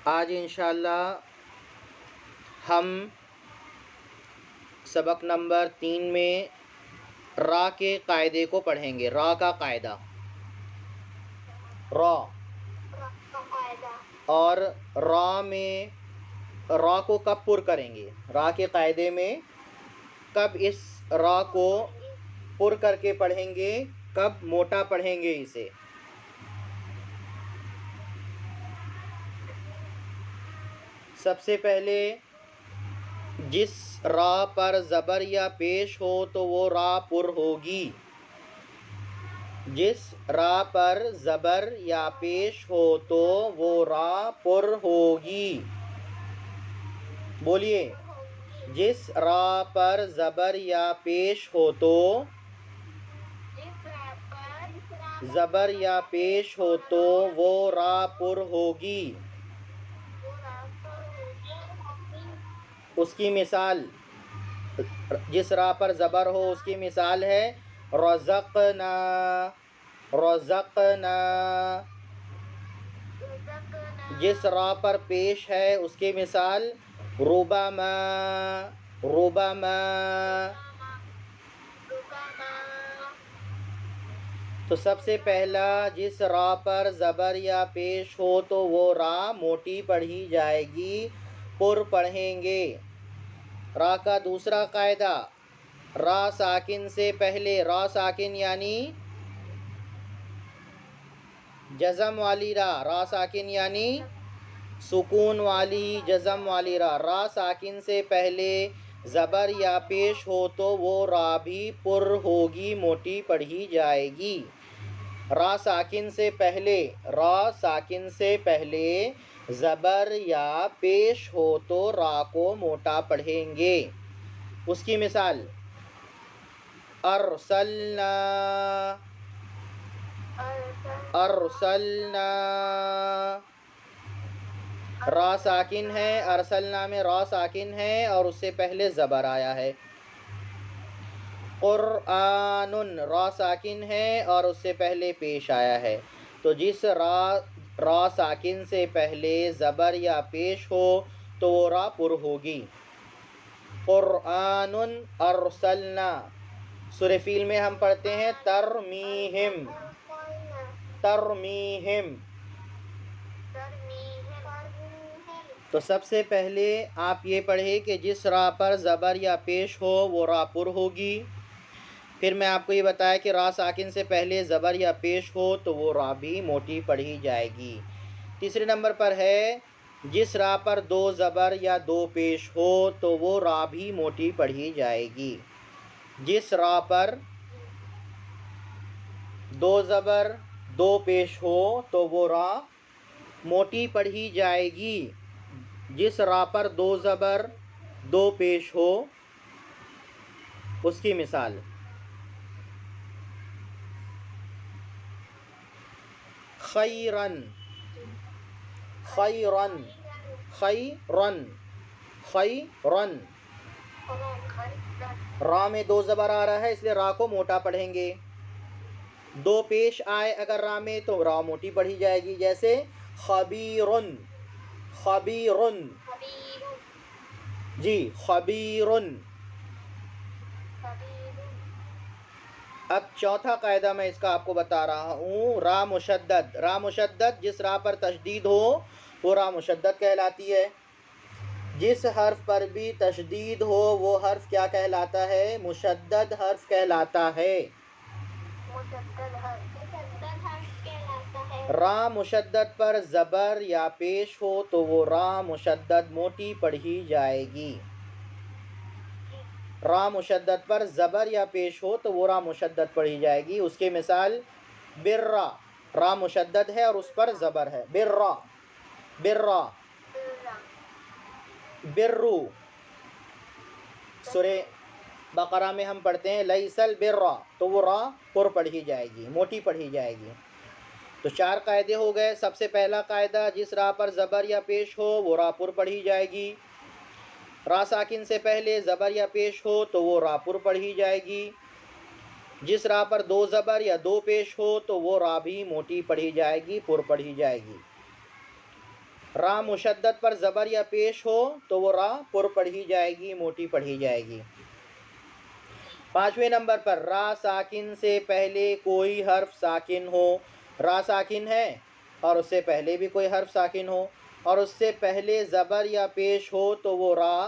آج انشاءاللہ ہم سبق نمبر 3 میں را کے قاعدے کو پڑھیں گے۔ را کا قاعدہ، را اور را میں را کو کب پر کریں گے، را کے قاعدے میں کب اس را کو پر کر کے پڑھیں گے، کب موٹا پڑھیں گے اسے۔ سب سے پہلے جس را پر زبر یا پیش ہو تو وہ را پر ہوگی۔ جس را پر زبر یا پیش ہو تو وہ را پر ہوگی۔ بولیے، جس را پر زبر یا پیش ہو تو زبر یا پیش ہو تو وہ را پر ہوگی۔ اس کی مثال، جس را پر زبر ہو اس کی مثال ہے رزقنا، رزقنا۔ جس را پر پیش ہے اس کی مثال ربما، ربما۔ تو سب سے پہلا جس را پر زبر یا پیش ہو تو وہ را موٹی پڑھی جائے گی، پر پڑھیں گے۔ را کا دوسرا قاعدہ، را ساکن سے پہلے، را ساکن یعنی جزم والی را، را ساکن یعنی سکون والی جزم والی را، را ساکن سے پہلے زبر یا پیش ہو تو وہ را بھی پر ہوگی، موٹی پڑھی جائے گی۔ را ساکن سے پہلے، را ساکن سے پہلے زبر یا پیش ہو تو را کو موٹا پڑھیں گے۔ اس کی مثال ارسلنا، ارسلنا۔ را ساکن ہے، ارسلنا میں را ساکن ہے اور اس سے پہلے زبر آیا ہے۔ قرآن، را ساکن ہے اور اس سے پہلے پیش آیا ہے۔ تو جس را ساکن سے پہلے زبر یا پیش ہو تو وہ را پر ہوگی۔ قرآن ارسلنا۔ سورہ فیل میں ہم پڑھتے ہیں ترمیہم، ترمیہم۔ تو سب سے پہلے آپ یہ پڑھیں کہ جس را پر زبر یا پیش ہو وہ را پر ہوگی۔ پھر میں آپ کو یہ بتایا کہ را ساکن سے پہلے زبر یا پیش ہو تو وہ را بھی موٹی پڑھی جائے گی۔ تیسرے نمبر پر ہے جس را پر دو زبر یا دو پیش ہو تو وہ را بھی موٹی پڑھی جائے گی۔ جس را پر دو زبر دو پیش ہو تو وہ را موٹی پڑھی جائے گی۔ جس را پر دو زبر دو پیش ہو اس کی مثال خیرن، خیرن، خیرن، خیرن۔ را میں دو زبر آ رہا ہے اس لیے را کو موٹا پڑھیں گے۔ دو پیش آئے اگر را میں تو را موٹی پڑھی جائے گی، جیسے خبیرن، خبیرن، جی خبیرن۔ اب چوتھا قاعدہ میں اس کا آپ کو بتا رہا ہوں، را مشدد۔ را مشدد جس را پر تشدید ہو وہ را مشدد کہلاتی ہے۔ جس حرف پر بھی تشدید ہو وہ حرف کیا کہلاتا ہے؟ مشدد حرف کہلاتا ہے۔ را مشدد پر زبر یا پیش ہو تو وہ را مشدد موٹی پڑھی جائے گی۔ را مشدد پر زبر یا پیش ہو تو وہ را مشدد پڑھی جائے گی۔ اس کی مثال برا، را مشدد ہے اور اس پر زبر ہے، برا، برا، برو۔ سورہ بقرہ میں ہم پڑھتے ہیں لیس البر، تو وہ را پر پڑھی جائے گی، موٹی پڑھی جائے گی۔ تو چار قاعدے ہو گئے۔ سب سے پہلا قاعدہ جس را پر زبر یا پیش ہو وہ را پر پڑھی جائے گی۔ را ساکن سے پہلے زبر یا پیش ہو تو وہ را پر پڑھی جائے گی۔ جس را پر دو زبر یا دو پیش ہو تو وہ را بھی موٹی پڑھی جائے گی، پر پڑھی جائے گی۔ را مشدد پر زبر یا پیش ہو تو وہ را پر پڑھی جائے گی، موٹی پڑھی جائے گی۔ 5ویں نمبر پر را ساکن سے پہلے کوئی حرف ساکن ہو، را ساکن ہے اور اس سے پہلے بھی کوئی حرف ساکن ہو اور اس سے پہلے زبر یا پیش ہو تو وہ را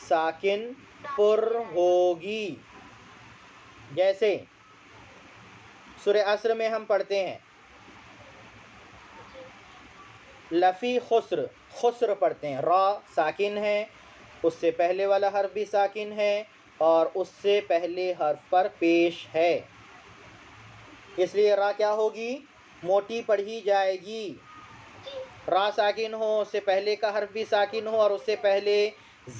ساکن پر ہوگی۔ جیسے سورہ عصر میں ہم پڑھتے ہیں لفی خسر، خسر پڑھتے ہیں، را ساکن ہے، اس سے پہلے والا حرف بھی ساکن ہے اور اس سے پہلے حرف پر پیش ہے، اس لیے را کیا ہوگی؟ موٹی پڑھی جائے گی۔ را ساکن ہو، اس سے پہلے کا حرف بھی ساکن ہو اور اس سے پہلے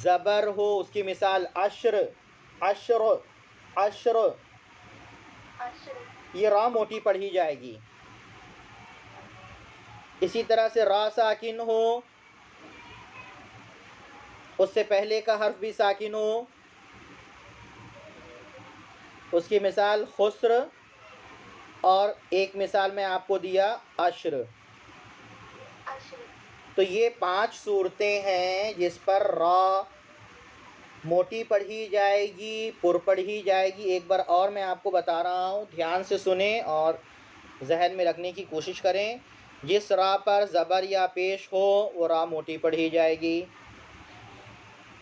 زبر ہو، اس کی مثال عشر، عشر، عشر، یہ را موٹی پڑھی جائے گی۔ اسی طرح سے را ساکن ہو، اس سے پہلے کا حرف بھی ساکن ہو، اس کی مثال خسر، اور ایک مثال میں آپ کو دیا عشر۔ تو یہ 5 صورتیں ہیں جس پر را موٹی پڑھی جائے گی، پر پڑھی جائے گی۔ ایک بار اور میں آپ کو بتا رہا ہوں، دھیان سے سنیں اور ذہن میں رکھنے کی کوشش کریں۔ جس را پر زبر یا پیش ہو وہ را موٹی پڑھی جائے گی۔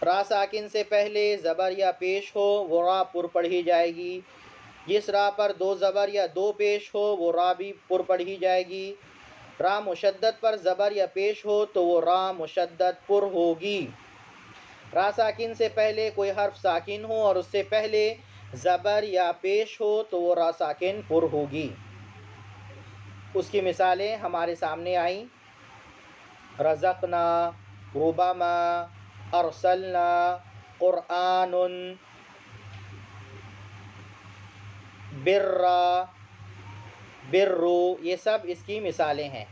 را ساکن سے پہلے زبر یا پیش ہو وہ را پر پڑھی جائے گی۔ جس را پر 2 زبر یا 2 پیش ہو وہ را بھی پر پڑھی جائے گی۔ را مشدد پر زبر یا پیش ہو تو وہ را مشدد پر ہوگی۔ را ساکن سے پہلے کوئی حرف ساکن ہو اور اس سے پہلے زبر یا پیش ہو تو وہ را ساکن پر ہوگی۔ اس کی مثالیں ہمارے سامنے آئیں، رزقنا، ربما، ارسلنا، قرآن، برا، برو، یہ سب اس کی مثالیں ہیں۔